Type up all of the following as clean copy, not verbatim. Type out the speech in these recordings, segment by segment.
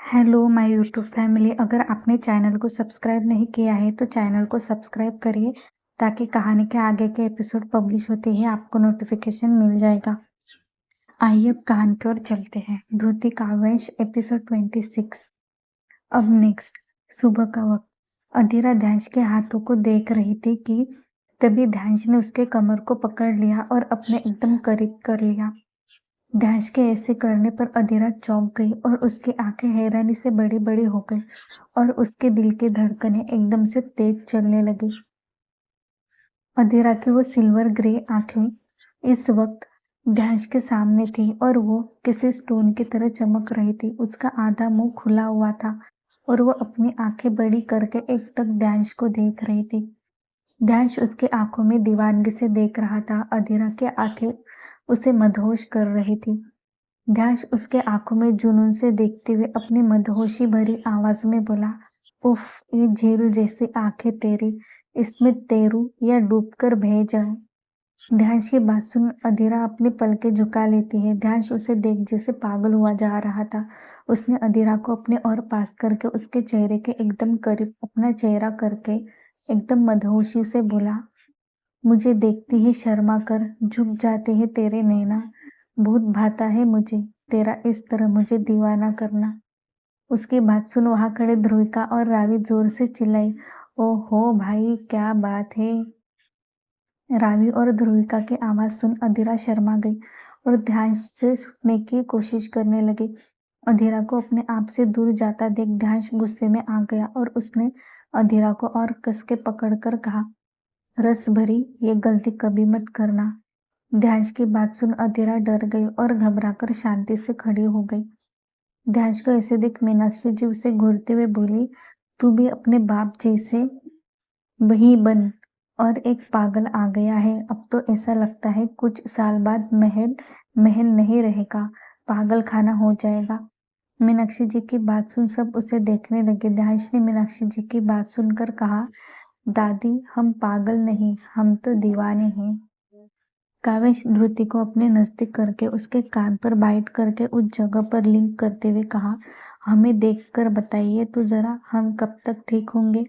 Hello my YouTube family. अगर आपने channel को सब्सक्राइब नहीं किया है तो चैनल को सब्सक्राइब करिए ताकि कहानी के आगे के एपिसोड पब्लिश होते ही आपको नोटिफिकेशन मिल जाएगा। आइए अब कहानी की ओर चलते हैं। ध्रुति काव्यांश एपिसोड 26। अब नेक्स्ट। सुबह का वक्त। अधीरा ध्यांश के हाथों को देख रही थी कि तभी ध्यांश ने उसके कमर को पकड़ लिया और अपने एकदम करीब कर लिया। ध्यांश के ऐसे करने पर अधीरा चौंक गई और उसकी आंखें हैरानी से बड़ी बड़ी हो गई और उसके दिल की धड़कनें एकदम से तेज चलने लगी। अधीरा की वो सिल्वर ग्रे आंखें इस वक्त ध्यांश के सामने थी और वो किसी स्टोन की तरह चमक रही थी। उसका आधा मुंह खुला हुआ था और वो अपनी आंखें बड़ी करके एकटक ध्यांश को देख रही थी। ध्यांश उसकी आंखों में दीवानगी से देख रहा था। अधीरा की आंखें उसे मदहोश कर रही थी। ध्यांश उसके आंखों में जुनून से देखते हुए अपनी मदहोशी भरी आवाज में बोला, उफ, ये झील जैसी आंखें तेरी, इसमें तैरूं या डूबकर बह जाऊं। ध्यांश की बात सुन अधीरा अपनी पलकें झुका लेती है। ध्यांश उसे देख जैसे पागल हुआ जा रहा था। उसने अधीरा को अपने और पास करके उसके चेहरे के एकदम करीब अपना चेहरा करके एकदम मदहोशी से बोला, मुझे देखते ही शर्मा कर झुक जाते हैं तेरे नैना। भूत भाता है मुझे तेरा इस तरह मुझे दीवाना करना। उसकी बात सुन वहां खड़े ध्रुविका और रावी जोर से चिल्लाई, ओहो भाई क्या बात है। रावी और ध्रुविका की आवाज सुन अधीरा शर्मा गई और ध्यान से छुपने की कोशिश करने लगी। अधीरा को अपने आप से दूर जाता देख ध्यान गुस्से में आ गया और उसने अधीरा को और कस के पकड़कर कहा, रस भरी ये गलती कभी मत करना। ध्यांश की बात सुन अधीरा डर गई और घबराकर शांति से खड़ी हो गई। ध्यांश को ऐसे देख मीनाक्षी जी उसे घूरते हुए बोली, तू भी अपने बाप जैसे वही बन और एक पागल आ गया है। अब तो ऐसा लगता है कुछ साल बाद महल महल नहीं रहेगा, पागल खाना हो जाएगा। मीनाक्षी जी की बात सुन सब उसे देखने लगे। ध्यांश ने मीनाक्षी जी की बात सुनकर कहा, दादी हम पागल नहीं, हम तो दीवाने हैं। काव्यांश ध्रुति को अपने नजदीक करके उसके कान पर बाइट करके उस जगह पर लिंक करते हुए कहा, हमें देखकर बताइए तो जरा, हम कब तक ठीक होंगे।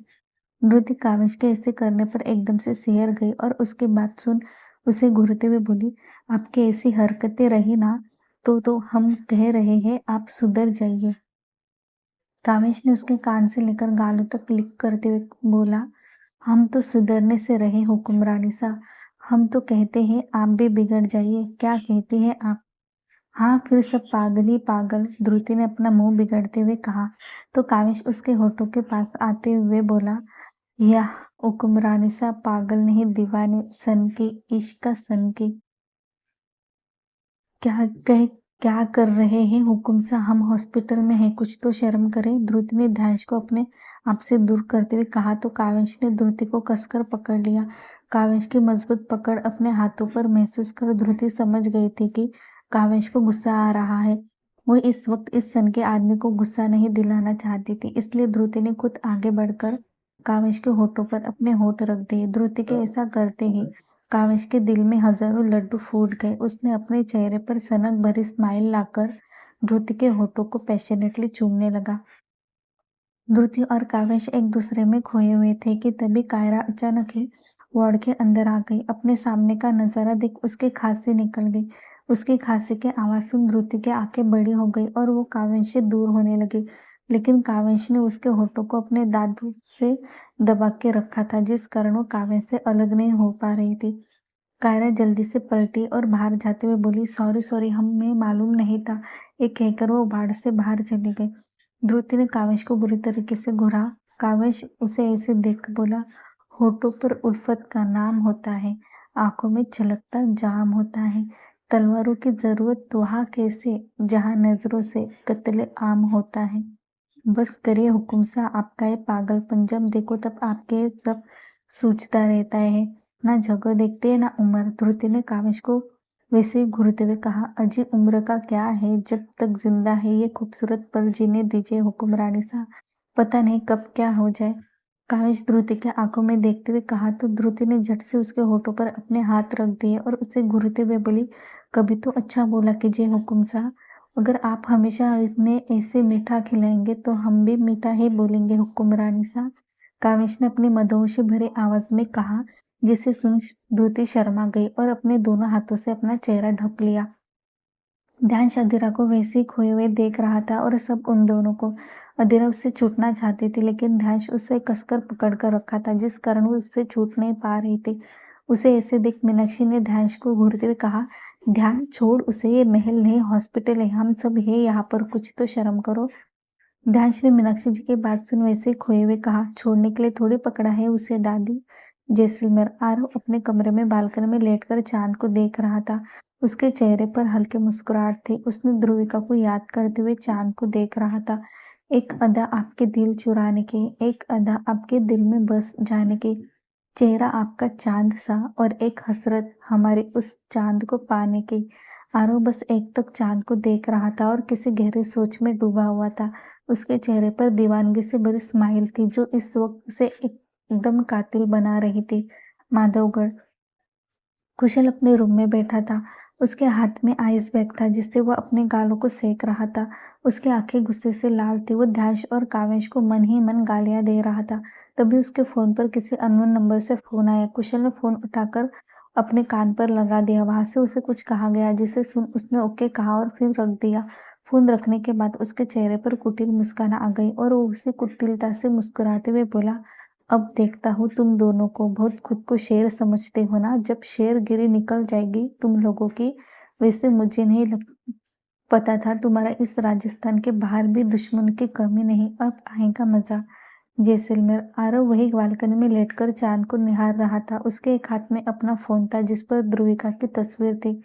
ध्रुति काव्यांश के ऐसे करने पर एकदम से सिहर गई और उसकी बात सुन उसे घूरते हुए बोली, आपकी ऐसी हरकतें रही ना तो हम कह रहे हैं आप सुधर जाइए। काव्यांश ने उसके कान से लेकर गालों तक लिक करते हुए बोला, हम तो सुधरने से रहे हुक्मरानी सा, हम तो कहते हैं आप भी बिगड़ जाइए। क्या कहती हैं आप? हाँ फिर सब पागल ही पागल, ध्रुति ने अपना मुंह बिगड़ते हुए कहा। तो काव्यांश उसके होठों के पास आते हुए बोला, यह हुक्मरानी सा पागल नहीं दीवाने, सन की, इश्क का सन की। क्या कह क्या कर रहे हैं हुकुम सा, हम हॉस्पिटल में हैं, कुछ तो शर्म करें। ध्रुति ने ध्यांश को अपने आप से दूर करते हुए कहा तो काव्यांश ने ध्रुति को कसकर पकड़ लिया। काव्यांश की मजबूत पकड़ अपने हाथों पर महसूस कर ध्रुति समझ गई थी कि काव्यांश को गुस्सा आ रहा है। वो इस वक्त इस सन के आदमी को गुस्सा नहीं दिलाना चाहती थी, इसलिए ध्रुति ने खुद आगे बढ़कर काव्यांश के होठों पर अपने होठ रख दिए। ध्रुति के ऐसा करते ही काव्यांश के दिल में हजारों लड्डू फूट गए। उसने अपने चेहरे पर सनक भरी स्माइल लाकर ध्रुति के होठों को पैशनेटली चूमने लगा। ध्रुति और काव्यांश एक दूसरे में खोए हुए थे कि तभी कायरा अचानक ही वार्ड के अंदर आ गई। अपने सामने का नजारा देख उसकी खांसी निकल गई। उसकी खांसी की आवाज सुन ध्रुति की आंखें बड़ी हो गई और वो काव्यांश से दूर होने लगी, लेकिन काव्यांश ने उसके होठों को अपने दांतों से दबा के रखा था, जिस कारण वो काव्यांश से अलग नहीं हो पा रही थी। कायरा जल्दी से पलटी और बाहर जाते हुए बोली, सॉरी सॉरी, हमें मालूम नहीं था। ये कहकर वो वार्ड से बाहर चली गई। ध्रुति ने काव्यांश को बुरी तरीके से घूरा। काव्यांश उसे ऐसे देख बोला, होठों पर उल्फत का नाम होता है, आंखों में छलकता जाम होता है, तलवारों की जरूरत वहां कैसे जहां नजरों से कत्ले आम होता है। बस करिए हुकुम सा, आपका ये पागलपन जब देखो तब आपके ये सब सूझता रहता है, ना जगह देखते हैं ना उम्र। ध्रुति ने काव्यांश को वैसे ही घूरते हुए कहा, अजी उम्र का क्या है, जब तक जिंदा है ये खूबसूरत पल जीने दीजिए हुक्मरानी सा, पता नहीं कब क्या हो जाए। काव्यांश ध्रुति के आंखों में देखते हुए कहा तो ध्रुति ने झट से उसके होठों पर अपने हाथ रख दिए और उसे घूरते हुए बोली, कभी तो अच्छा बोला कीजिए हुकुम सा। अगर आप हमेशा इतने ऐसे मीठा खिलाएंगे तो हम भी मीठा ही बोलेंगे हुक्मरानी सा। कामेश ने अपनी मदहोशी भरी आवाज में कहा, जिसे सुन धृति शर्मा गई और अपने दोनों हाथों से अपना चेहरा ढक लिया। ध्यान अधीरा को वैसे ही खोए हुए देख रहा था और सब उन दोनों को। अधीरा उससे छूटना चाहती थी लेकिन ध्यान उसे कसकर पकड़ कर रखा था जिस कारण वो उससे छूट नहीं पा रही थी। उसे ऐसे देख मीनाक्षी ने ध्यान को घूरते हुए कहा, ध्यान छोड़ उसे, ये महल नहीं हॉस्पिटल है, हम सब है यहाँ पर, कुछ तो शर्म करो। ध्यान ने मीनाक्षी जी की बात सुन वैसे ही खोए हुए कहा, छोड़ने के लिए थोड़ी पकड़ा है उसे दादी। जैसलमेर आरव अपने कमरे में बालकनी में लेटकर चांद को देख रहा था। उसके चेहरे पर हल्के मुस्कुराहट थी। उसने ध्रुविका को याद करते हुए चांद को देख रहा था। एक अदा आपके दिल चुराने की, एक अदा आपके दिल में बस जाने की, चेहरा आपका चांद सा और एक हसरत हमारे उस चांद को पाने की। आरव बस एकटक चांद को देख रहा था और किसी गहरी सोच में डूबा हुआ था। उसके चेहरे पर दीवानगी से भरी स्माइल थी जो इस वक्त उसे एकदम कातिल बना रही थी। माधवगढ़ कुशल अपने रूम में बैठा था। उसके हाथ में आइस बैग था जिससे वह अपने गालों को सेक रहा था। उसकी आंखें गुस्से से लाल थी। वो ध्यांश और कावेश को मन ही मन गालियां दे रहा था। तभी उसके फोन पर किसी अननोन नंबर से फोन आया। कुशल ने फोन उठाकर अपने कान पर लगा दिया। वहां से उसे कुछ कहा गया जिसे सुन उसने ओके कहा और फिर रख दिया। फोन रखने के बाद उसके चेहरे पर कुटिल मुस्कान आ गई और वो उसे कुटिलता से मुस्कुराते हुए बोला, अब देखता हूँ तुम दोनों को, बहुत खुद को शेर समझते हो ना। जब शेरगिरी निकल जाएगी तुम लोगों की। वैसे मुझे नहीं पता था तुम्हारा इस राजस्थान के बाहर भी दुश्मन की कमी नहीं। अब आएगा मजा। जैसलमेर आरव वही बालकनी में लेटकर चांद को निहार रहा था। उसके एक हाथ में अपना फोन था जिस पर ध्रुविका की तस्वीर थी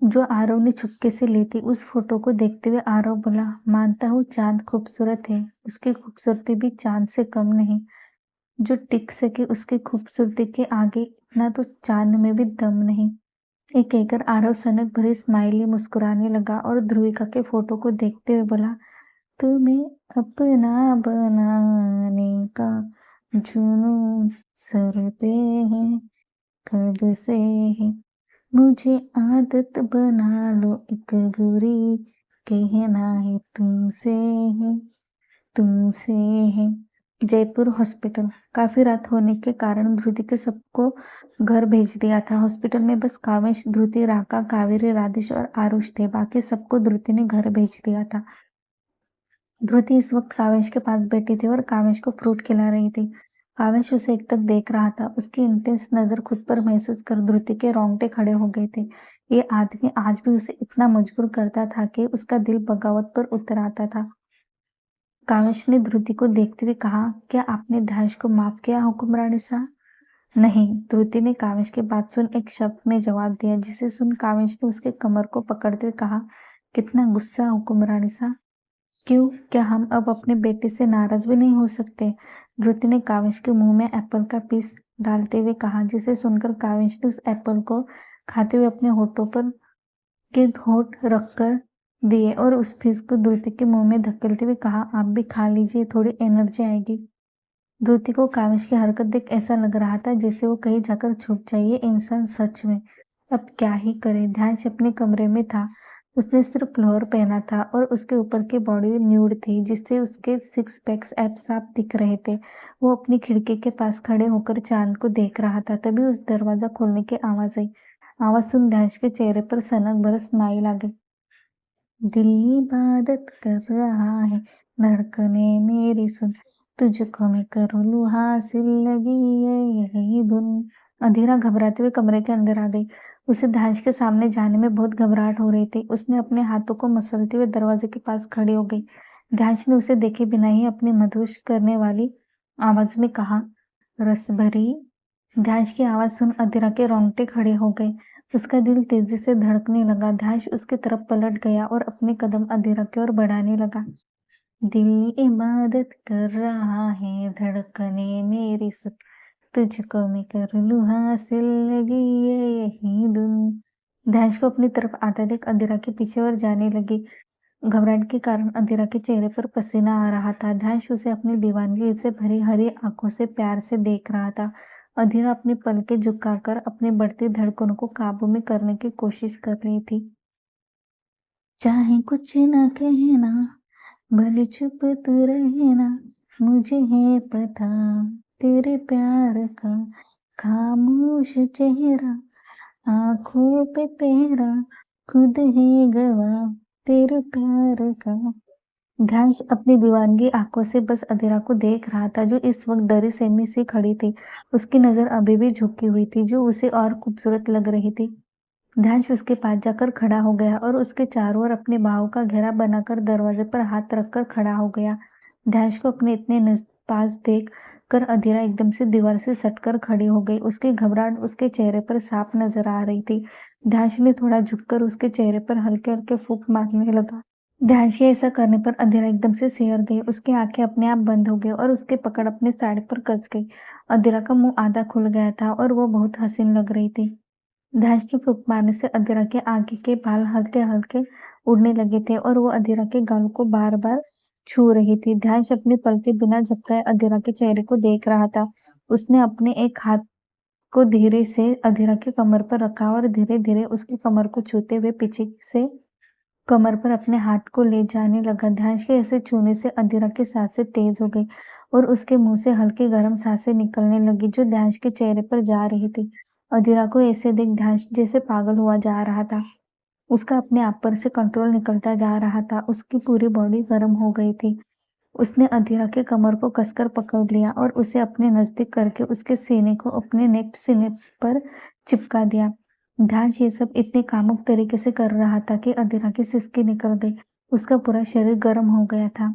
जो आरव ने चुपके से ली थी। उस फोटो को देखते हुए आरव बोला, मानता हूँ चांद खूबसूरत है, उसकी खूबसूरती भी चांद से कम नहीं। जो टिक सके उसकी खूबसूरती के आगे इतना तो चांद में भी दम नहीं। ये कहकर आरव सनक भरी स्माइली मुस्कुराने लगा और ध्रुविका के फोटो को देखते हुए बोला, तुम्हें अपना बनाने का जुनून सर पे है, कब से है, मुझे आदत बना लो एक बुरी, कहना है तुमसे है, तुमसे है। जयपुर हॉस्पिटल। काफी रात होने के कारण ध्रुति के सबको घर भेज दिया था। हॉस्पिटल में बस कावेश, ध्रुति, राका, कावेरी, राधेश और आरुष थे। बाकी सबको ध्रुति ने घर भेज दिया था। ध्रुति इस वक्त कावेश के पास बैठी थी और कावेश को फ्रूट खिला रही थी। कावेश उसे एकटक देख रहा था। उसकी इंटेंस नजर खुद पर महसूस कर ध्रुति के रोंगटे खड़े हो गए थे। ये आदमी आज भी उसे इतना मजबूर करता था कि उसका दिल बगावत पर उतर आता था। कामेश ने ध्रुति को देखते हुए कहा, क्या आपने ध्यान को माफ किया हुक्मरानी साहब? नहीं, ध्रुति ने कामेश की बात सुन एक शब्द में जवाब दिया जिसे सुन कामेश ने उसके कमर को पकड़ते हुए कहा, कितना गुस्सा हुक्मरानी साहब। क्यों, क्या हम अब अपने बेटे से नाराज भी नहीं हो सकते? ध्रुति ने कामेश के मुंह में एप्पल का पीस डालते हुए कहा जिसे सुनकर कामेश ने उस एप्पल को खाते हुए अपने होठों पर के होठ रखकर दिए और उस पीस को ध्रुति के मुंह में धकेलते हुए कहा, आप भी खा लीजिए, थोड़ी एनर्जी आएगी। ध्रुति को कामेश की हरकत देख ऐसा लग रहा था जैसे वो कहीं जाकर छुप जाए। ये इंसान सच में अब क्या ही करे। ध्यान अपने कमरे में था। उसने सिर्फ लोअर पहना था और उसके ऊपर की बॉडी न्यूड थी जिससे उसके सिक्स पैक्स ऐप साफ दिख रहे थे। वो अपनी खिड़की के पास खड़े होकर चांद को देख रहा था। तभी उस दरवाजा खोलने की आवाज आई। आवाज सुन ध्यान के चेहरे पर सनक भर स्माइल आ गई। दिल इबादत कर रहा है, धड़कने मेरी सुन, तुझको मैं कर लूं हासिल, लगी है यही धुन। अधीरा घबराते हुए कमरे के अंदर आ गई। उसे ध्यान के सामने जाने में बहुत घबराहट हो रही थी। उसने अपने हाथों को मसलते हुए दरवाजे के पास खड़ी हो गई। ध्यान ने उसे देखे बिना ही अपनी मधुश करने वाली आवाज में कहा, रस भरी। ध्यान की आवाज सुन अधीरा के रोंगटे खड़े हो गए। उसका दिल तेजी से धड़कने लगा। ध्यान उसकी तरफ पलट गया और अपने कदम अधीरा की ओर बढ़ाने लगा। दिल इबादत कर रहा है, धड़कने मेरी सुन, तुझको मैं कर लूं हासिल, लगी है यही धुन। ध्यान को अपनी तरफ आता देख अधीरा के पीछे और जाने लगी। घबराहट के कारण अधीरा के चेहरे पर पसीना आ रहा था। ध्यान उसे अपनी दीवानगी से भरी हरी आंखों से प्यार से देख रहा था। अधीरा अपनी पलकें झुकाकर अपनी बढ़ती धड़कनों को काबू में करने की कोशिश कर रही थी। चाहे कुछ ना कहना, भले चुप तू रहना, मुझे है पता तेरे प्यार का खामोश चेहरा, आँखों पे पहरा, खुद है गवाह तेरे प्यार का। ध्यान अपनी दीवानगी आंखों से बस अधीरा को देख रहा था, जो इस वक्त डरी सहमी सी खड़ी थी। उसकी नजर अभी भी झुकी हुई थी, जो उसे और खूबसूरत लग रही थी। ध्यान उसके पास जाकर खड़ा हो गया और उसके चारों ओर अपने बाहों का घेरा बनाकर दरवाजे पर हाथ रखकर खड़ा हो गया। ध्यान को अपने इतने पास देख कर अधीरा एकदम से दीवार से सटकर खड़ी हो गई। उसकी घबराहट उसके चेहरे पर साफ नजर आ रही थी। ध्यान ने थोड़ा झुककर उसके चेहरे पर हल्के हल्के फूंक मारने लगा। ध्यान के ऐसा करने पर अधीरा एकदम से सिहर गई। उसकी आंखें अपने आप बंद हो गई और उसकी पकड़ अपने साड़ी पर कस गई। अधीरा का मुंह आधा खुल गया था और वो बहुत हसीन लग रही थी। ध्यान की फूंक मारने से अधीरा के आगे के बाल हल्के हल्के उड़ने लगे थे और वो अधीरा के गालों को बार बार छू रही थी। ध्यान अपनी पलके बिना झपकाए अधीरा के चेहरे को देख रहा था। उसने अपने एक हाथ को धीरे से अधीरा के कमर पर रखा और धीरे धीरे उसकी कमर को छूते हुए पीछे से कमर पर अपने हाथ को ले जाने लगा। ध्यान के ऐसे छूने से अधीरा की सांसें तेज हो गई और उसके मुंह से हल्की गर्म सांसें निकलने लगी, जो ध्यान के चेहरे पर जा रही थी। अधीरा को ऐसे देख ध्यान जैसे पागल हुआ जा रहा था। उसका अपने आप पर से कंट्रोल निकलता जा रहा था। उसकी पूरी बॉडी गर्म हो गई थी। उसने अधीरा के कमर को कसकर पकड़ लिया और उसे अपने नजदीक करके उसके सीने को अपने नेक सीने पर चिपका दिया। ध्यान ये सब इतने कामुक तरीके से कर रहा था कि अधीरा की सिसकी निकल गई। उसका पूरा शरीर गर्म हो गया था।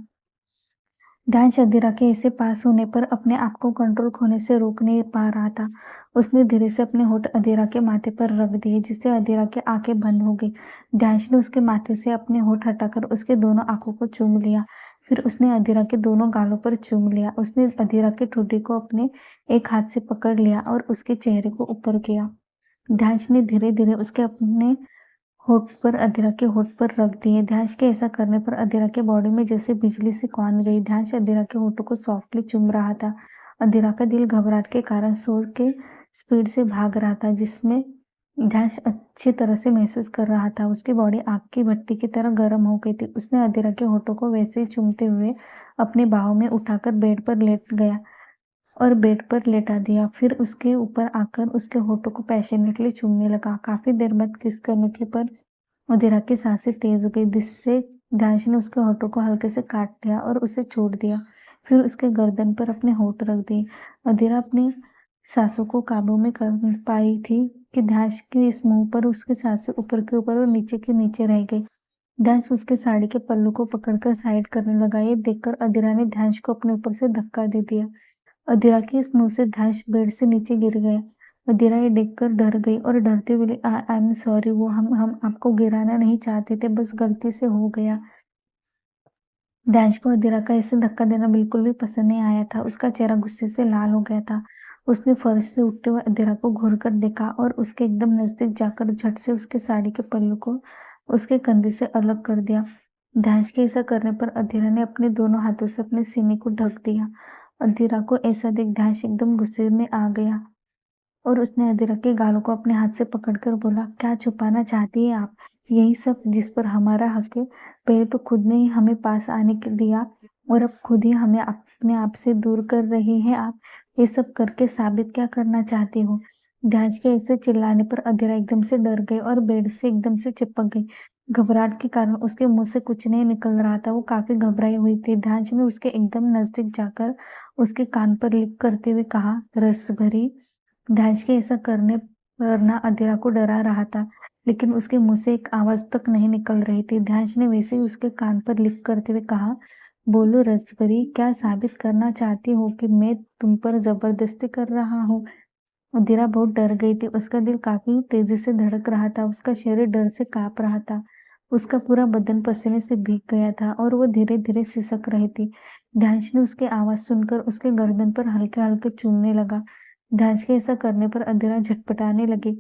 ध्यान अधीरा के ऐसे पास होने पर अपने आप को कंट्रोल खोने से रोक नहीं पा रहा था। उसने धीरे से अपने होठ अधीरा के माथे पर रख दिए, जिससे अधीरा की आंखें बंद हो गई। ध्यान ने उसके माथे से अपने होठ हटाकर उसके दोनों आंखों को चूम लिया। फिर उसने अधीरा के दोनों गालों पर चूम लिया। उसने अधीरा की ठुड्डी को अपने एक हाथ से पकड़ लिया और उसके चेहरे को ऊपर किया। ध्यान ने धीरे धीरे उसके अपने होठ पर अधीरा के होठ पर रख दिए। ध्यान के ऐसा करने पर अधीरा के बॉडी में जैसे बिजली सी कौंध गई। ध्यान अधीरा के होठों को सॉफ्टली चूम रहा था। अधीरा का दिल घबराहट के कारण शोर के स्पीड से भाग रहा था, जिसमें ध्यान अच्छी तरह से महसूस कर रहा था। उसकी बॉडी आग की भट्टी की तरह गर्म हो गई थी। उसने अधीरा के होठों को वैसे ही चूमते हुए अपने बाहों में उठाकर बेड पर लेट गया और बेड पर लेटा दिया। फिर उसके ऊपर आकर उसके होठों को पैशनेटली चूमने लगा। काफी देर बाद किस करने के पर अधीरा की सांसें तेज हो गई, जिससे दानिश ने उसके होठों को हल्के से काट लिया और उसे छोड़ दिया। फिर उसके गर्दन पर अपने होठ रख दिए। अधीरा अपनी सांसों को काबू में कर पाई थी कि दानिश के इस मुंह पर उसकी सांसें ऊपर के ऊपर और नीचे के नीचे रह गई। दानिश उसके साड़ी के पल्लू को पकड़कर साइड करने लगा। ये देखकर अधीरा ने दानिश को अपने ऊपर से धक्का दे दिया। अधीरा के इस मुंह से दानिश बेड से नीचे गिर गया। अधीरा ये देखकर डर गई और डरते हुए आई एम सॉरी, वो हम आपको गिराना नहीं चाहते थे, बस गलती से हो गया। दानिश को अधीरा का ऐसे धक्का देना बिल्कुल भी पसंद नहीं आया था। उसका चेहरा गुस्से से लाल हो गया था। उसने फर्श से उठते हुए अधीरा को घूर कर देखा और उसके एकदम नजदीक जाकर झट से उसके साड़ी के पल्लू को उसके कंधे से अलग कर दिया। दानिश के ऐसा करने पर अधीरा ने अपने दोनों हाथों से अपने सीने को ढक दिया। अधीरा को ऐसा देख दानिश एकदम गुस्से में आ गया और उसने अधीरा के गालों को अपने हाथ से पकड़कर बोला, क्या छुपाना चाहती है आप? यही सब जिस पर हमारा हक है। पहले तो खुद ने ही हमें पास आने के दिया और अब खुद ही हमें अपने आप से दूर कर रही है आप। ये सब करके साबित क्या करना चाहती हो? ध्यान के ऐसे चिल्लाने पर अधीरा एकदम से डर गई और बेड से एकदम से चिपक गई। घबराहट के कारण उसके मुंह से कुछ नहीं निकल रहा था। वो काफी घबराई हुई थी। ध्यान ने उसके एकदम नजदीक जाकर उसके कान पर लिप करते हुए कहा, रस भरी। दानिश के ऐसा करने पर ना अधीरा को डरा रहा था, लेकिन उसके मुंह से एक आवाज तक नहीं निकल रही थी। दानिश ने वैसे ही उसके कान पर लिप करते हुए कहा, बोलो रसभरी, क्या साबित करना चाहती हो कि मैं तुम पर जबरदस्ती कर रहा हूँ? अधीरा बहुत डर गई थी। उसका दिल काफी तेजी से धड़क रहा था। उसका शरीर डर से कांप रहा था। उसका पूरा बदन पसीने से भीग गया था और वो धीरे धीरे सिसक रही थी। दानिश ने उसकी आवाज सुनकर उसके गर्दन पर हल्के हल्के चूमने लगा। दानिश के ऐसा करने पर अधीरा झटपटाने लगी।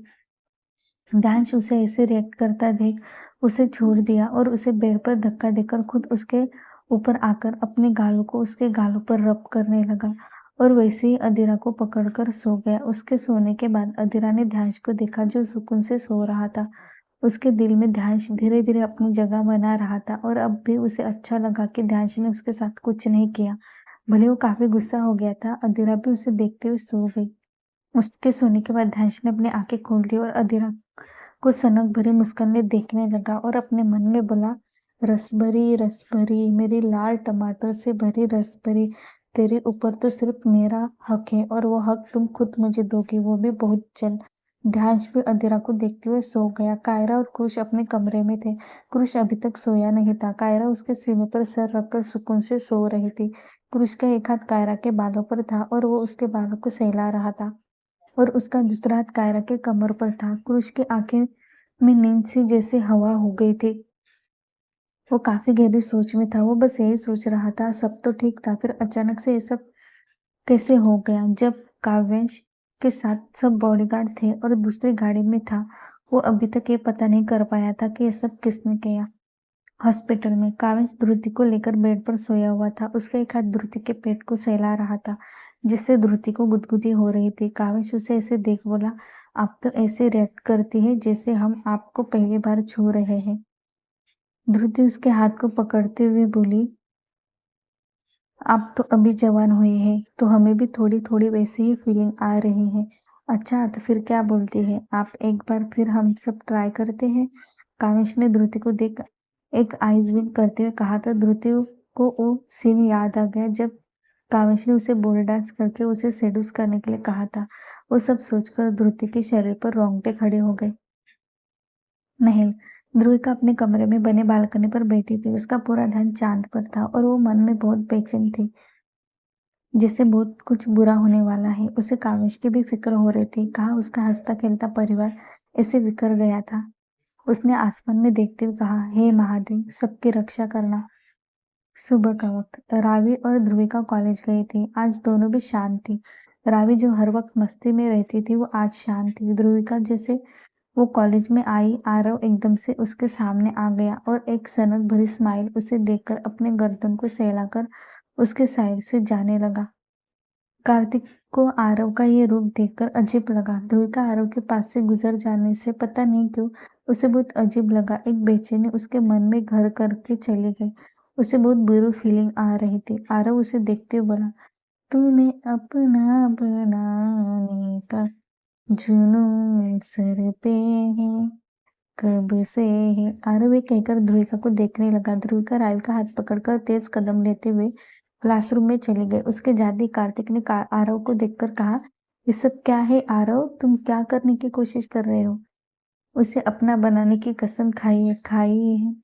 दानिश उसे ऐसे रिएक्ट करता देख उसे छोड़ दिया और उसे बेड पर धक्का देकर खुद उसके ऊपर आकर अपने गालों को उसके गालों पर रब करने लगा और वैसे ही अधीरा को पकड़कर सो गया। उसके सोने के बाद अधीरा ने दानिश को देखा, जो सुकून से सो रहा था। उसके दिल में ध्यान धीरे धीरे अपनी जगह बना रहा था और अब भी उसे अच्छा लगा कि ध्यान ने उसके साथ कुछ नहीं किया। भले वो काफी गुस्सा हो गया था, अधीरा भी उसे देखते हुए सो गई। उसके सोने के बाद ध्यान ने अपनी आंखें खोल दी और अधीरा को सनक भरी मुस्कान से देखने लगा और अपने मन में बोला, रसभरी रसभरी, मेरी लाल टमाटर से भरी रसभरी, तेरे ऊपर तो सिर्फ मेरा हक है और वो हक तुम खुद मुझे दोगी, वो भी बहुत जल्द। ध्यांश भी अधीरा को देखते हुए सो गया। कायरा और क्रुश अपने कमरे में थे। क्रुश अभी तक सोया नहीं था। कायरा उसके सीने पर सर रखकर सुकून से सो रही थी। क्रुश का एक हाथ कायरा के बालों पर था और वो उसके बालों को सहला रहा था और उसका दूसरा हाथ कायरा के कमर पर था। क्रुश की आंखें में नींद सी जैसे हवा हो गई थी। वो काफी गहरी सोच में था। वो बस यही सोच रहा था, सब तो ठीक था, फिर अचानक से ये सब कैसे हो गया। जब काव्यांश के साथ सब बॉडीगार्ड थे और दूसरी गाड़ी में था, वो अभी तक ये पता नहीं कर पाया था कि ये सब किसने किया। हॉस्पिटल में काव्यांश ध्रुति को लेकर बेड पर सोया हुआ था। उसका एक हाथ ध्रुति के पेट को सहला रहा था, जिससे ध्रुति को गुदगुदी हो रही थी। काव्यांश उसे ऐसे देख बोला, आप तो ऐसे रिएक्ट करती है जैसे हम आपको पहली बार छू रहे हैं। ध्रुति उसके हाथ को पकड़ते हुए बोली, आप तो अभी जवान हुए हैं, तो हमें भी थोड़ी थोड़ी वैसी ही फीलिंग आ रही है। अच्छा, तो फिर क्या बोलती है, आप एक बार फिर हम सब ट्राई करते हैं। कामेश ने ध्रुति को देख एक आइज विंक करते हुए कहा था। ध्रुति को वो सीन याद आ गया जब कामेश ने उसे बोल डांस करके उसे सेड्यूस करने के लिए कहा था। वो सब सोचकर ध्रुति के शरीर पर रोंगटे खड़े हो गए। महल। ध्रुविका अपने कमरे में बने बालकनी पर बैठी थी। उसका पूरा ध्यान चांद पर था और वो मन में बहुत बेचैन थी, जैसे बहुत कुछ बुरा होने वाला है। उसे काव्यांश की भी फिक्र हो रही थी। कहाँ उसका हंसता खेलता परिवार ऐसे बिखर गया था। उसने आसमान में देखते हुए कहा, हे महादेव, सबकी रक्षा करना। सुबह का वक्त। रावी और ध्रुविका कॉलेज गई थी। आज दोनों भी शांत थी। रावी जो हर वक्त मस्ती में रहती थी, वो आज शांत थी। ध्रुविका जैसे वो कॉलेज में आई, आरव एकदम से उसके सामने आ गया और एक सनक भरी स्माइल उसे देखकर अपने गर्दन को सहलाकर उसके साइड से जाने लगा। कार्तिक को आरव का ये रूप देखकर अजीब लगा। ध्रुविका आरव के पास से गुजर जाने से पता नहीं क्यों उसे बहुत अजीब लगा। एक बेचैनी उसके मन में घर करके चली गई। उसे बहुत बुरी फीलिंग आ रही थी। आरव उसे देखते हुए बोला, तुम्हें अपना बनाने का जुनून सर पे है, कब से है। आरव ये कहकर ध्रुविका को देखने लगा। ध्रुविका राव का हाथ पकड़कर तेज कदम लेते हुए क्लासरूम में चले गए। उसके जाते कार्तिक ने आरव को देखकर कहा, ये सब क्या है आरव, तुम क्या करने की कोशिश कर रहे हो। उसे अपना बनाने की कसम खाई है।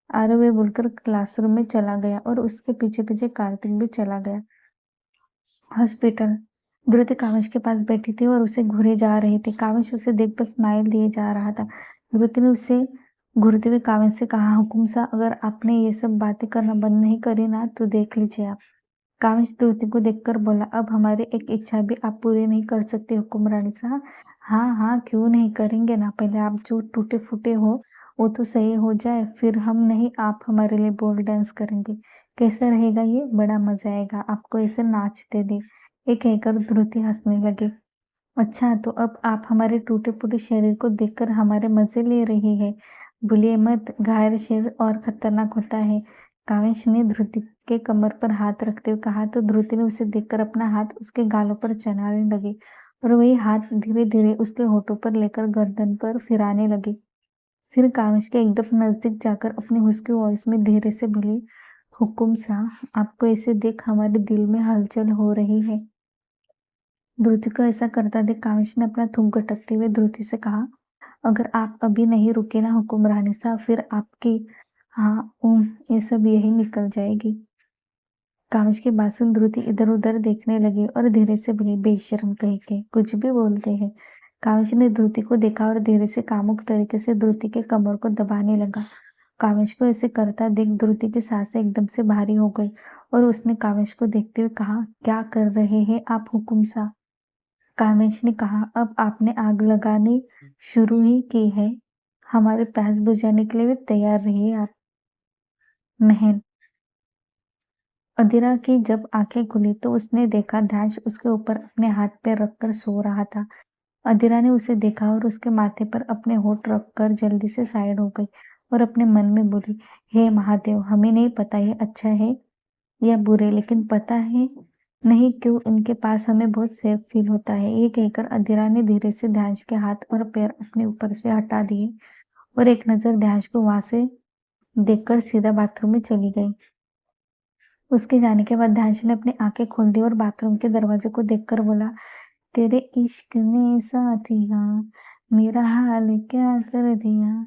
आरव ये बोलकर क्लासरूम में चला गया और उसके पीछे पीछे कार्तिक भी चला गया। हॉस्पिटल। ध्रुति कामेश के पास बैठी थी और उसे घूरे जा रहे थे। कामेश उसे देखकर स्माइल दिए जा रहा था। ध्रुति ने उसे घूरते हुए कामेश से कहा, हुकुम सा, अगर आपने ये सब बातें करना बंद नहीं करी ना तो देख लीजिए आप। कामेश ध्रुति को देखकर बोला, अब हमारी एक इच्छा भी आप पूरी नहीं कर सकते हुक्मरानी साहब। हाँ हाँ, क्यों नहीं करेंगे ना, पहले आप जो टूटे फूटे हो वो तो सही हो जाए, फिर हम नहीं आप हमारे लिए बोल डांस करेंगे। कैसा रहेगा ये, बड़ा मजा आएगा, आपको ऐसे नाचते दे। ये कहकर ध्रुति हंसने लगी। अच्छा, तो अब आप हमारे टूटे फूटे शरीर को देखकर हमारे मजे ले रही है। भूलिए मत, घायल शरीर और खतरनाक होता है। कामेश ने ध्रुति के कमर पर हाथ रखते हुए कहा तो ध्रुति ने उसे देखकर अपना हाथ उसके गालों पर चलाने लगी और वही हाथ धीरे धीरे उसके होठों पर लेकर गर्दन पर फिराने लगी। फिर कामेश के एकदम नजदीक जाकर अपनी हुस्की वॉइस में धीरे से बोली, हुकुम सा, आपको ऐसे देख हमारे दिल में हलचल हो रही है। ध्रुति को ऐसा करता देख कामेश ने अपना थूक गटकते हुए ध्रुति से कहा, अगर आप अभी नहीं रुके ना हुक्मरानी साहब, फिर आपकी हाँ ये सब यही निकल जाएगी। कामेश की बात सुन ध्रुति इधर उधर देखने लगी और धीरे से बोली, बेशर्म कह के कुछ भी बोलते हैं। कामेश ने ध्रुति को देखा और धीरे से कामुक तरीके से ध्रुति के कमर को दबाने लगा। कामेश को ऐसे करता देख ध्रुति की सांसें एकदम से भारी हो गई और उसने कामेश को देखते हुए कहा, क्या कर रहे हैं आप हुकुम सा। कामेश ने कहा, अब आपने आग लगानी शुरू ही की है, हमारे प्यास बुझाने के लिए भी तैयार रहिए आप। महल। अधीरा की जब आंखें खुली तो उसने देखा ध्यांश उसके ऊपर अपने हाथ पैर रखकर सो रहा था। अधीरा ने उसे देखा और उसके माथे पर अपने होठ रखकर जल्दी से साइड हो गई और अपने मन में बोली, हे महादेव, हमें नहीं पता ये अच्छा है या बुरे, लेकिन पता है नहीं क्यों इनके पास हमें बहुत सेफ फील होता है। ये कहकर अधीरा ने धीरे से ध्यांश के हाथ और पैर अपने ऊपर से हटा दिए और एक नजर ध्यांश को वहां से देखकर सीधा बाथरूम में चली गई। उसके जाने के बाद ध्यांश ने अपनी आंखें खोल दी और बाथरूम के दरवाजे को देखकर बोला, तेरे इश्क ने साथिया मेरा हाल क्या कर दिया,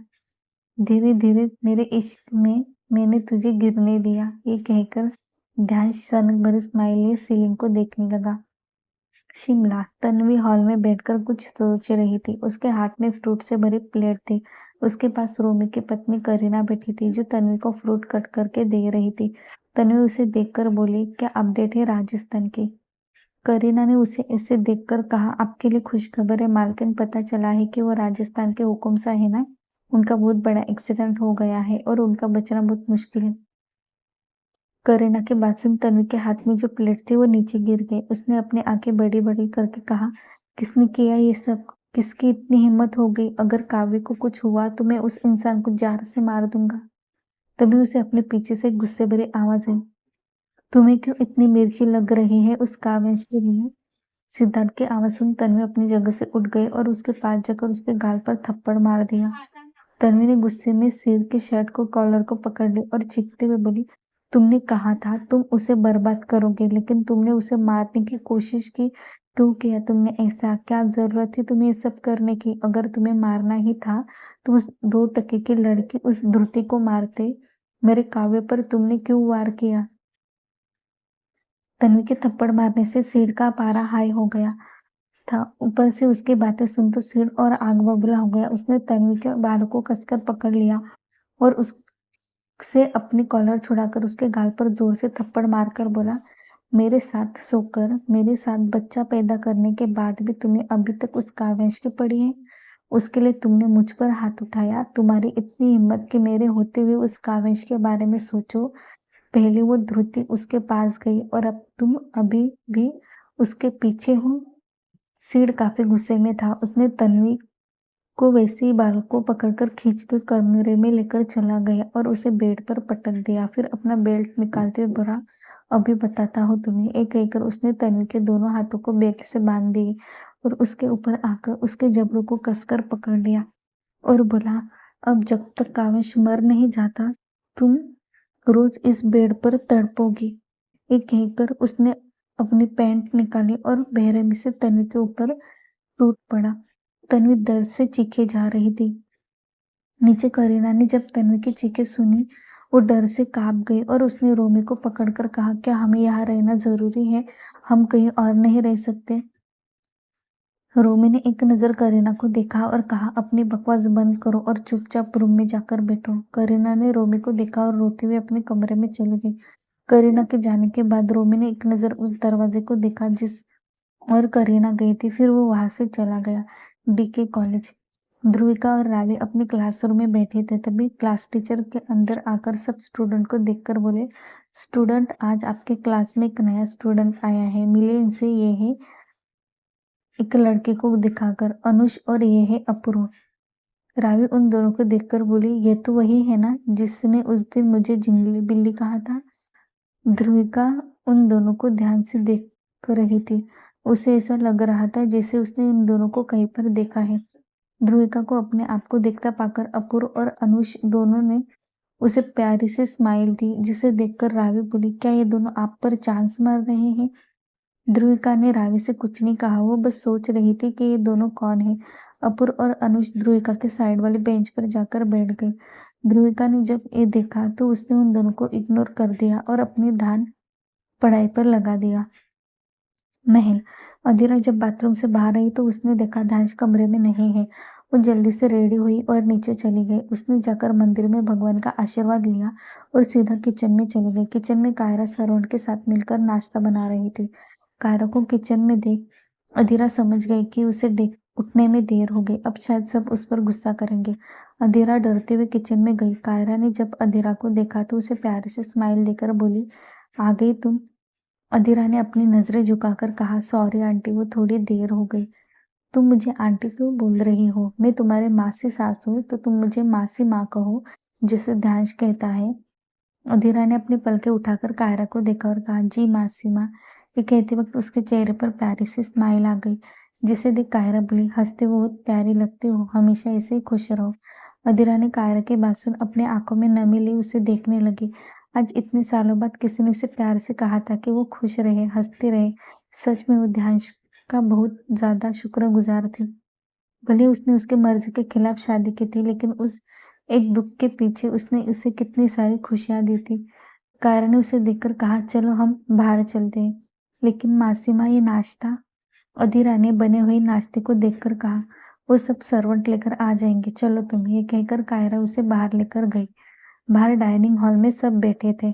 धीरे धीरे मेरे इश्क में मैंने तुझे गिरने दिया। ये कहकर ध्यांश सनक भरी स्माइल लिए सीलिंग को देखने लगा। शिमला। तन्वी हॉल में बैठकर कुछ सोच रही थी। उसके हाथ में फ्रूट से भरी प्लेट थी। उसके पास रोमी की पत्नी करीना बैठी थी जो तन्वी को फ्रूट कट करके दे रही थी। तन्वी उसे देखकर बोली, क्या अपडेट है राजस्थान की? करीना ने उसे ऐसे देखकर कहा, आपके लिए खुशखबर है मालकिन, पता चला है कि वो राजस्थान के हुकुम सा है ना, उनका बहुत बड़ा एक्सीडेंट हो गया है और उनका बचना बहुत मुश्किल है। करीना की बात सुन तन्वी के हाथ में जो प्लेट थी वो नीचे गिर गई। उसने अपनी आंखें बड़ी बड़ी करके कहा, किसने किया ये सब? किसकी इतनी हिम्मत हो गई? अगर काव्य को कुछ हुआ तो मैं उस इंसान को जार से मार दूंगा। तभी उसे अपने पीछे से गुस्से भरी आवाज आई, तुम्हें क्यों इतनी मिर्ची लग रही है उस काव्यांश के लिए? सिद्धार्थ की आवाज सुन तन्वी अपनी जगह से उठ गई और उसके पास जाकर उसके गाल पर थप्पड़ मार दिया। तन्वी ने गुस्से में सिर के शर्ट को कॉलर को पकड़ लिया और चीखते हुए बोली, तुमने कहा था तुम उसे बर्बाद करोगे, लेकिन तुमने उसे मारने की कोशिश की। क्यों किया तुमने ऐसा? क्या जरूरत थी तुम्हें ये सब करने की? अगर तुम्हें मारना ही था तो उस 2 टके की लड़की उस धृति को मारते। मेरे काव्य पर तुमने क्यों वार किया? तन्वी के थप्पड़ मारने से सीढ़ का पारा हाई हो गया था। ऊपर से उसकी बातें सुन तो सीढ़ और आग बबूला हो गया। उसने तन्वी के बालों को कसकर पकड़ लिया और उससे अपनी कॉलर छुड़ाकर उसके गाल पर जोर से थप्पड़ मारकर बोला, मेरे साथ सोकर मेरे साथ बच्चा पैदा करने के बाद भी तुम्हें अभी तक उस काव्यांश की पड़ी है? उसके लिए तुमने मुझ पर हाथ उठाया? तुम्हारी इतनी हिम्मत कि मेरे होते हुए उस काव्यांश के बारे में सोचो। पहले वो ध्रुति उसके पास गई और अब तुम अभी भी उसके पीछे हो। सीड काफी गुस्से में था। उसने तन्वी को वैसे ही बालों को पकड़कर खींचकर कमरे में लेकर चला गया और उसे बेड पर पटक दिया। फिर अपना बेल्ट निकालते हुए बोला, अभी बताता हूँ तुम्हें। एक कहकर उसने तन्वी के दोनों हाथों को बेल्ट से बांध दिए और उसके ऊपर आकर उसके जबड़ों को कसकर पकड़ लिया और बोला, अब जब तक काविश मर नहीं जाता तुम रोज इस बेड पर तड़पोगी। एक कहकर उसने अपनी पैंट निकाली और बेरहमी से तन्वी के ऊपर टूट पड़ा। तन्वी दर्द से चीखे जा रही थी। नीचे करीना ने जब तन्वी की चीखें सुनी वो डर से कांप गई और उसने रोमी को पकड़कर कहा, क्या हमें यहाँ रहना जरूरी है? हम कहीं और नहीं रह सकते? रोमी ने एक नजर करीना को देखा और कहा, अपनी बकवास बंद करो और चुपचाप रूम में जाकर बैठो। करीना ने रोमी को देखा और रोते हुए अपने कमरे में चली गई। करीना के जाने के बाद रोमी ने एक नजर उस दरवाजे को देखा जिस और करीना गई थी। फिर वो वहां से चला गया। DK college. ध्रुविका और रावी अपने क्लासरूम में बैठे थे। तभी क्लास टीचर के अंदर आकर सब स्टूडेंट को देखकर बोले, स्टूडेंट, आज आपके क्लास में एक नया स्टूडेंट आया है, मिले इनसे। ये है, एक लड़के को दिखाकर, अनुष, और ये है अपूर्व। रावी उन दोनों को देखकर बोली, ये तो वही है ना जिसने उस दिन मुझे जिंगली बिल्ली कहा था? ध्रुविका उन दोनों को ध्यान से देख रही थी। उसे ऐसा लग रहा था जैसे उसने इन दोनों को कहीं पर देखा है। ध्रुविका को अपने आप को देखता पाकर अपूर्व और अनुष दोनों ने उसे प्यारी से स्माइल दी, जिसे देखकर रावी बोली, क्या ये दोनों आप पर चांस मार रहे हैं? ध्रुविका ने रावी से कुछ नहीं कहा। वो बस सोच रही थी कि ये दोनों कौन है। अपूर्व और अनुष ध्रुविका के साइड वाले बेंच पर जाकर बैठ गए। ध्रुविका ने जब ये देखा तो उसने उन दोनों को इग्नोर कर दिया और अपनी ध्यान पढ़ाई पर लगा दिया। महल। अधीरा जब बाथरूम से बाहर आई तो उसने देखा ध्यांश कमरे में नहीं है। वो जल्दी से रेडी हुई और नीचे चली गई। उसने जाकर मंदिर में भगवान का आशीर्वाद लिया और सीधा किचन में चली गई। किचन में कायरा सरोन के साथ मिलकर नाश्ता बना रही थी। कायरा को किचन में देख अधीरा समझ गई कि उसे उठने में देर हो गई। अब शायद सब उस पर गुस्सा करेंगे। अधीरा डरते हुए किचन में गई। कायरा ने जब अधीरा को देखा तो उसे प्यारे से स्माइल देकर बोली, आ गई तुम? अधीरा ने अपनी नजरें झुकाकर कहा, सॉरी आंटी, वो थोड़ी देर हो गई। तुम मुझे आंटी क्यों बोल रही हो? मैं तुम्हारे मासी सास हूँ, तो तुम मुझे मासी माँ कहो, जैसे ध्यांश कहता है। अधीरा ने अपनी पलकें उठाकर कायरा को देखा और कहा, जी मासी माँ। ये कहते वक्त उसके चेहरे पर प्यारी सी स्माइल आ गई, जिसे देख कायरा बोली, हंसते हो, बहुत प्यारी लगती हो, हमेशा ऐसे ही खुश रहो। अधीरा ने कायरा की बात सुन अपने आंखों में नमी ली उसे देखने लगी। आज इतने सालों बाद किसी ने उसे प्यार से कहा था कि वो खुश रहे, हंसती रहे। सच में वो ध्यांश का बहुत ज्यादा शुक्रगुजार थी। भले उसने उसके मर्जी के खिलाफ शादी की थी, लेकिन उस एक दुख के पीछे उसने उसे कितनी सारी खुशियां दी थी। कायरा ने उसे देखकर कहा, चलो हम बाहर चलते हैं। लेकिन मासी माँ, ये नाश्ता? अधीरा ने बने हुए नाश्ते को देखकर कहा, वो सब सर्वेंट लेकर आ जाएंगे, चलो तुम। ये कहकर कायरा उसे बाहर लेकर गई। बाहर डाइनिंग हॉल में सब बैठे थे।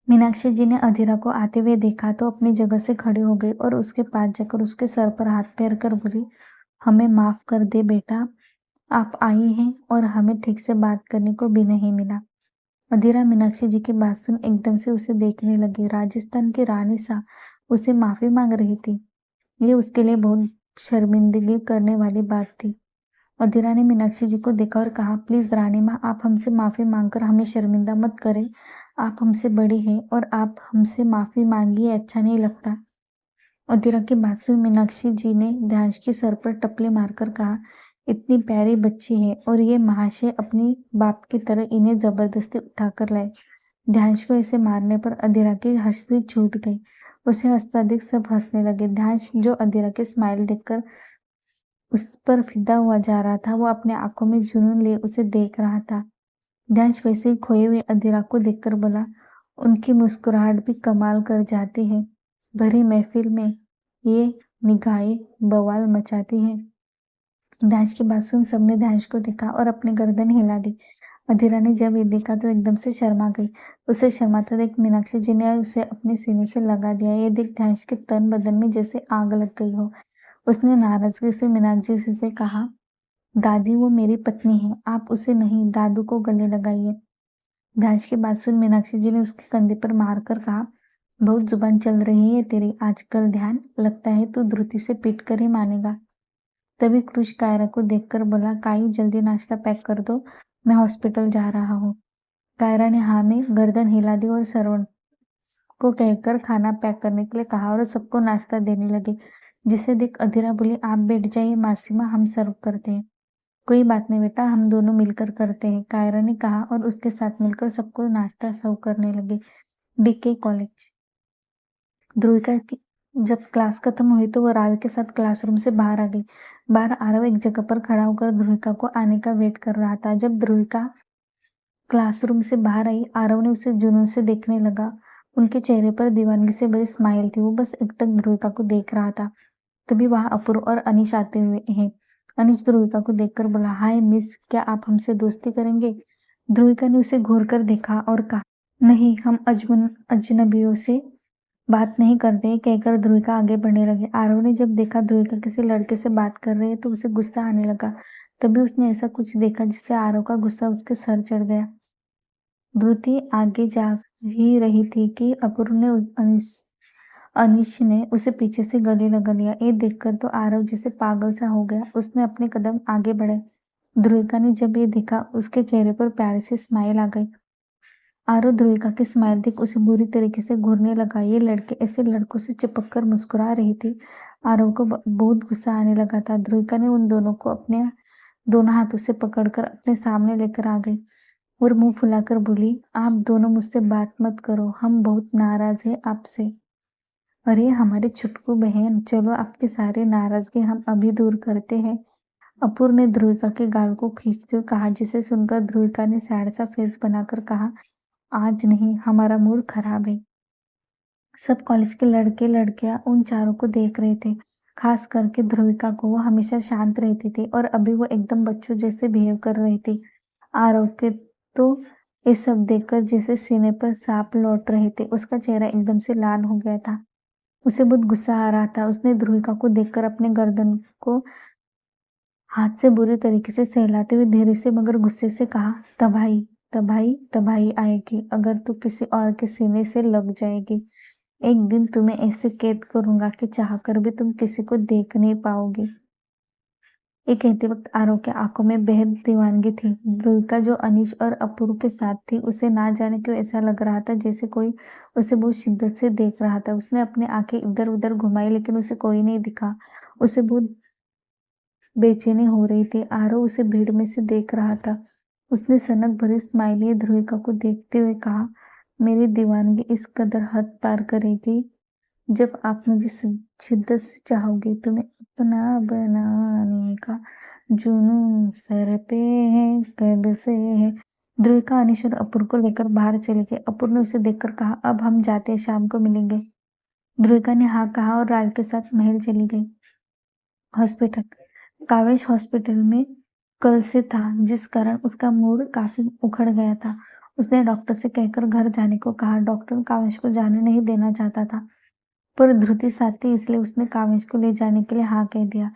मीनाक्षी जी ने अधीरा को आते हुए देखा तो अपनी जगह से खड़ी हो गई और उसके पास जाकर उसके सर पर हाथ फेर कर बोली, हमें माफ कर दे बेटा, आप आई हैं और हमें ठीक से बात करने को भी नहीं मिला। अधीरा मीनाक्षी जी की बात सुन एकदम से उसे देखने लगी। राजस्थान की रानी सा उसे माफी मांग रही थी। ये उसके लिए बहुत शर्मिंदगी करने वाली बात थी। अधीरा ने मीनाक्षी जी को देखा और कहा, प्लीज रानी माँ, आप हमसे माफी मांगकर हमें शर्मिंदा मत करें। आप हमसे बड़ी हैं और आप हमसे माफी मांगिए, अच्छा नहीं लगता। अधीरा की बात सुन मीनाक्षी जी ने ध्यांश के सर पर टपले मारकर कहा, इतनी प्यारी बच्ची है और ये महाशय अपनी बाप की तरह इन्हें जबरदस्ती उठाकर लाए। ध्यांश को ऐसे मारने पर अधीरा की हंसी छूट गई। उसे हंसता देख सब हंसने लगे। ध्यांश, जो अधीरा की स्माइल देखकर उस पर फिदा हुआ जा रहा था, वो अपने आंखों में जुनून लिए उसे देख रहा था। ध्यांश वैसे ही खोए हुए अधीरा को देखकर बोला, उनकी मुस्कुराहट भी कमाल कर जाती है। भरी महफिल में ये निगाहें बवाल मचाती है। ध्यांश की बात सुन सबने ध्यांश को देखा और अपनी गर्दन हिला दी। अधीरा ने जब ये देखा तो एकदम से शर्मा गई। उसे शर्माता देख मीनाक्षी जी ने उसे अपने सीने से लगा दिया। ये देख ध्यांश के तन बदन में जैसे आग लग गई हो। उसने नाराजगी से मीनाक्षी जी से कहा, दादी वो मेरी पत्नी है, आप उसे नहीं, दादू को गले लगाइए। ध्यांश की बात सुन मीनाक्षी जी ने उसके कंधे पर मार कर कहा, बहुत जुबान चल रही है तेरी आजकल ध्यान, लगता है तू धृति से पीट कर ही मानेगा। तभी क्रुश कायरा को देखकर बोला, काई जल्दी नाश्ता पैक कर दो, मैं हॉस्पिटल जा रहा हूँ। कायरा ने हाँ में गर्दन हिला दी और सर्वेंट को कहकर खाना पैक करने के लिए कहा और सबको नाश्ता देने लगे। जिसे देख अधीरा बोली, आप बैठ जाइए मासी माँ, हम सर्व करते हैं। कोई बात नहीं बेटा, हम दोनों मिलकर करते हैं, कायरा ने कहा और उसके साथ मिलकर सबको नाश्ता सर्व करने लगे। DK college. ध्रुविका की जब क्लास खत्म हुई तो वो रावी के साथ क्लासरूम से बाहर आ गई। बाहर आरव एक जगह पर खड़ा होकर ध्रुविका को आने का वेट कर रहा था। जब ध्रुविका क्लासरूम से बाहर आई, आरव ने उसे जुनून से देखने लगा। उनके चेहरे पर दीवानगी से भरी स्माइल थी। वो बस एकटक ध्रुविका को देख रहा था। तभी वहां अपूर्व और अनीश आते हुए हैं। अनीश ध्रुविका को देखकर बोला, हाय मिस, क्या आप हमसे दोस्ती करेंगे? ध्रुविका ने उसे घूर कर देखा और कहा, नहीं, हम अजनबियों से बात नहीं करते, कहकर ध्रुविका आगे बढ़ने लगे। आरव ने जब देखा ध्रुविका किसी लड़के से बात कर रही है तो उसे गुस्सा आने लगा। तभी उसने ऐसा कुछ देखा जिससे आरव का गुस्सा उसके सर चढ़ गया। ध्रुति आगे जा ही रही थी कि अपूर्व ने अनीश ने उसे पीछे से गले लगा लिया। ये देखकर तो आरव जैसे पागल सा हो गया। उसने अपने कदम आगे बढ़ाए। ध्रुविका ने जब ये देखा, उसके चेहरे पर प्यारी सी स्माइल आ गई। आरव ध्रुविका की स्माइल देख उसे बुरी तरीके से घूरने लगा। ये लड़के ऐसे लड़कों से चिपक कर मुस्कुरा रही थी। आरव को बहुत गुस्सा आने लगा था। ध्रुविका ने उन दोनों को अपने दोनों हाथों से पकड़कर अपने सामने लेकर आ गई और मुंह फुलाकर बोली, आप दोनों मुझसे बात मत करो, हम बहुत नाराज हैं आपसे। अरे हमारी छुटकू बहन, चलो आपकी सारी नाराजगी हम अभी दूर करते हैं। अपूर्व ने ध्रुविका के गाल को खींचते हुए कहा, जिसे सुनकर ध्रुविका ने सैड सा फेस बनाकर कहा, आज नहीं, हमारा मूड खराब है। सब कॉलेज के लड़के लड़कियां उन चारों को देख रहे थे, खास करके ध्रुविका को। वो हमेशा शांत रहती थी और अभी वो एकदम बच्चों जैसे बिहेव कर रही थी। आरव के तो ये सब देखकर जैसे सीने पर सांप लौट रहे थे। उसका चेहरा एकदम से लाल हो गया था। उसे बहुत गुस्सा आ रहा था। उसने ध्रुविका को देखकर अपने गर्दन को हाथ से बुरी तरीके से सहलाते हुए धीरे से मगर गुस्से से कहा, तबाही तबाही तबाही आएगी अगर तू किसी और के सीने से लग जाएगी। एक दिन तुम्हें ऐसे कैद करूंगा कि चाहकर भी तुम किसी को देख नहीं पाओगी। ये कहते वक्त आरव की आंखों में बेहद दीवानगी थी। ध्रुविका जो अनीश और अपूर्व के साथ थी, उसे ना जाने क्यों ऐसा लग रहा था जैसे कोई उसे बहुत शिद्दत से देख रहा था। उसने अपनी आंखें इधर उधर घुमाई लेकिन उसे कोई नहीं दिखा। उसे बहुत बेचैनी हो रही थी। आरव उसे भीड़ में से देख रहा था। उसने सनक भरी स्माइल लिए ध्रुविका को देखते हुए कहा, मेरी दीवानगी इस कदर हद पार करेगी जब आप मुझे शिद्दत से चाहोगे। तुम्हें अपना बनाने का जुनून सर पे है, कब से है। ध्रुविका अनीश और अपूर्व को लेकर बाहर चले गए। अपूर्व ने उसे देखकर कहा, अब हम जाते हैं, शाम को मिलेंगे। ध्रुविका ने हाँ कहा और राव के साथ महल चली गई। हॉस्पिटल। कावेश हॉस्पिटल में कल से था, जिस कारण उसका मूड काफी उखड़ गया था। उसने डॉक्टर से कहकर घर जाने को कहा। डॉक्टर कावेश को जाने नहीं देना चाहता था, पर ध्रुति साथ थी, इसलिए उसने कावेश को ले जाने के लिए हाँ कह दिया।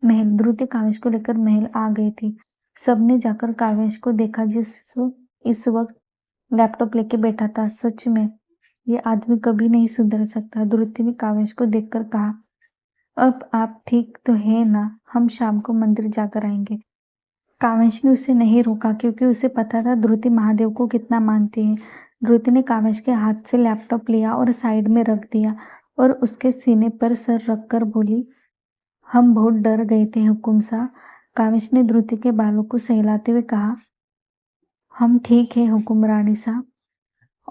महल। ध्रुति कावेश को लेकर महल आ गई थी। सबने जाकर कावेश को देखा, इस वक्त लैपटॉप लेके बैठा था। सच में ये आदमी कभी नहीं सुधर सकता। ध्रुति ने कावेश को देखकर कहा, अब आप ठीक तो है ना? हम शाम को मंदिर जाकर आएंगे। कामेश ने उसे नहीं रोका क्योंकि उसे पता था ध्रुति महादेव को कितना मानती है। ध्रुति ने कामेश के हाथ से लैपटॉप लिया और साइड में रख दिया और उसके सीने पर सर रखकर बोली, हम बहुत डर गए थे हुकुम सा। कामेश ने ध्रुति के बालों को सहलाते हुए कहा, हम ठीक है हुकुमरानी सा।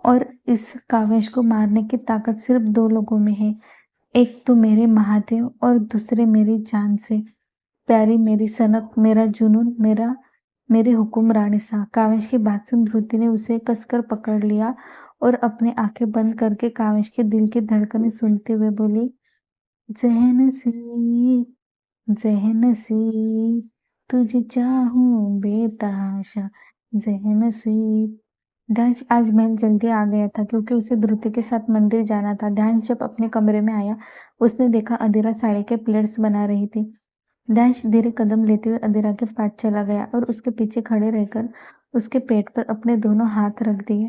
और इस कावेश को मारने की ताकत सिर्फ दो लोगों में है, एक तो मेरे महादेव और दूसरे मेरी जान से प्यारी मेरी सनक, मेरा जुनून, मेरी हुकुमरानी सा। कावेश की बात सुन ध्रुति ने उसे कसकर पकड़ लिया और अपनी आंखें बंद करके कावेश के दिल की धड़कनें सुनते हुए बोली, जहनसी तुझे चाहूं बेतहाशा, जहनसी। ध्यान आज महल जल्दी आ गया था क्योंकि उसे ध्रुति के साथ मंदिर जाना था। ध्यान जब अपने कमरे में आया, उसने देखा अधीरा साड़ी के प्लेट्स बना रही थी। ध्यान धीरे कदम लेते हुए अधीरा के पास चला गया और उसके पीछे खड़े रहकर उसके पेट पर अपने दोनों हाथ रख दिए।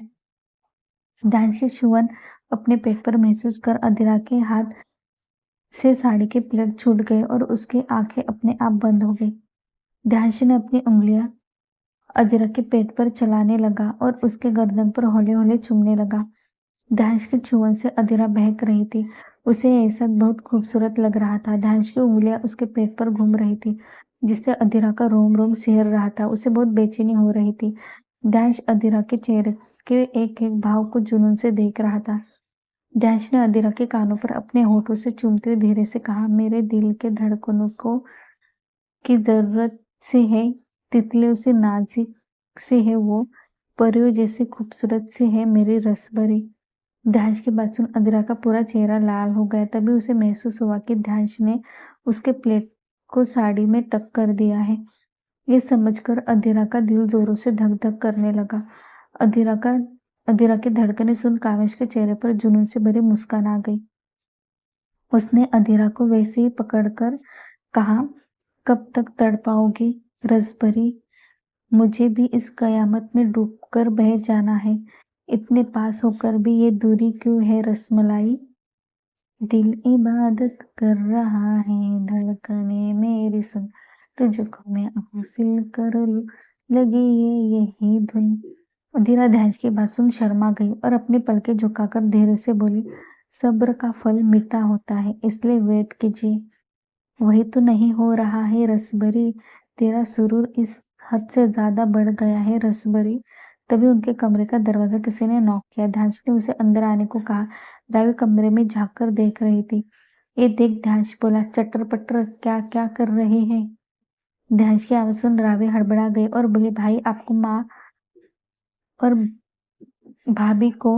ध्यान की छुअन अपने पेट पर महसूस कर अधीरा के हाथ से साड़ी के प्लेट छूट गए और उसकी आंखें अपने आप बंद हो गई। ध्यान ने अपनी उंगलियां अधीरा के पेट पर चलाने लगा और उसके गर्दन पर हौले हौले चूमने लगा। ध्यान की छुअन से अधीरा बहक रही थी। उसे ऐसा बहुत खूबसूरत लग रहा था। ध्यान की उंगलियां उसके पेट पर घूम रही थी, जिससे अधीरा का रोम रोम सिहर रहा था। उसे बहुत बेचैनी हो रही थी। ध्यान अधीरा के चेहरे के एक एक भाव को जुनून से देख रहा था। ध्यान ने अधीरा के कानों पर अपने होठों से चूमते हुए धीरे से कहा, मेरे दिल के धड़कनों को की जरूरत से है, तितलियों से नाजुक से है वो, परियों जैसे खूबसूरत से है मेरी रसभरी। ध्यान की बात सुन अधीरा का पूरा चेहरा लाल हो गया। तभी उसे महसूस हुआ कि ध्यान ने उसके प्लेट को साड़ी में टक कर दिया है। ये समझकर अधीरा का दिल जोरों से धक धक करने लगा। अधीरा की धड़कनें सुन कामेश के चेहरे पर जुनून से भरी मुस्कान आ गई। उसने अधीरा को वैसे ही पकड़कर कहा, कब तक तड़पाओगी रसभरी? मुझे भी इस कयामत में डूबकर बह जाना है। इतने पास होकर भी ये दूरी क्यों है रसमलाई? दिल इबादत कर रहा है, धड़कने मेरी सुन, तुझको मैं हासिल कर लूं, लगी ये यही धुन। अधीरा ध्यान की बात सुन शर्मा गई और अपनी पलकें झुकाकर धीरे से बोली, सब्र का फल मीठा होता है, इसलिए वेट कीजिए। वही तो नहीं हो रहा है रसभरी, तेरा सुरूर इस हद से ज्यादा बढ़ गया है रसभरी। तभी उनके कमरे का दरवाजा किसी ने नॉक किया। ध्यांश ने उसे अंदर आने को कहा। रावी कमरे में झांक कर देख रही थी। ये देख, ध्यांश बोला, चटर पटर क्या क्या कर रहे हैं? ध्यांश की आवाज सुन रावी हड़बड़ा गई और बोली, भाई आपको माँ और भाभी को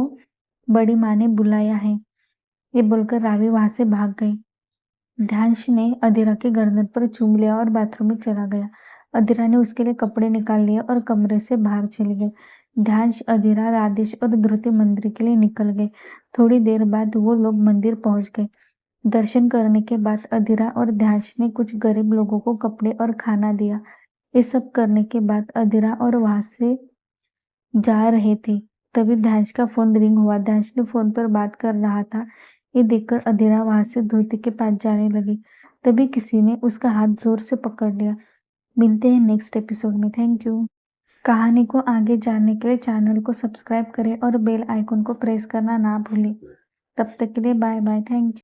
बड़ी माँ ने बुलाया है। ये बोलकर रावी वहां से भाग गई। ध्यांश ने अधीरा के गर्दन पर चूम लिया और बाथरूम में चला गया। अधीरा ने उसके लिए कपड़े निकाल लिए और कमरे से बाहर चले गए। ध्यांश, अधीरा, राधेश और ध्रुति मंदिर के लिए निकल गए। थोड़ी देर बाद वो लोग मंदिर पहुंच गए। दर्शन करने के बाद अधीरा और ध्यांश ने कुछ गरीब लोगों को कपड़े और खाना दिया। ये सब करने के बाद अधीरा और वहां से जा रहे थे तभी ध्यान का फोन रिंग हुआ। ध्यान ने फोन पर बात कर रहा था। ये देखकर अधीरा वहां से धोती के पास जाने लगी। तभी किसी ने उसका हाथ जोर से पकड़ लिया। मिलते हैं नेक्स्ट एपिसोड में। Thank you. कहानी को आगे जानने के लिए चैनल को सब्सक्राइब करें और बेल आइकन को प्रेस करना ना भूलें। तब तक के लिए बाय बाय। Thank you.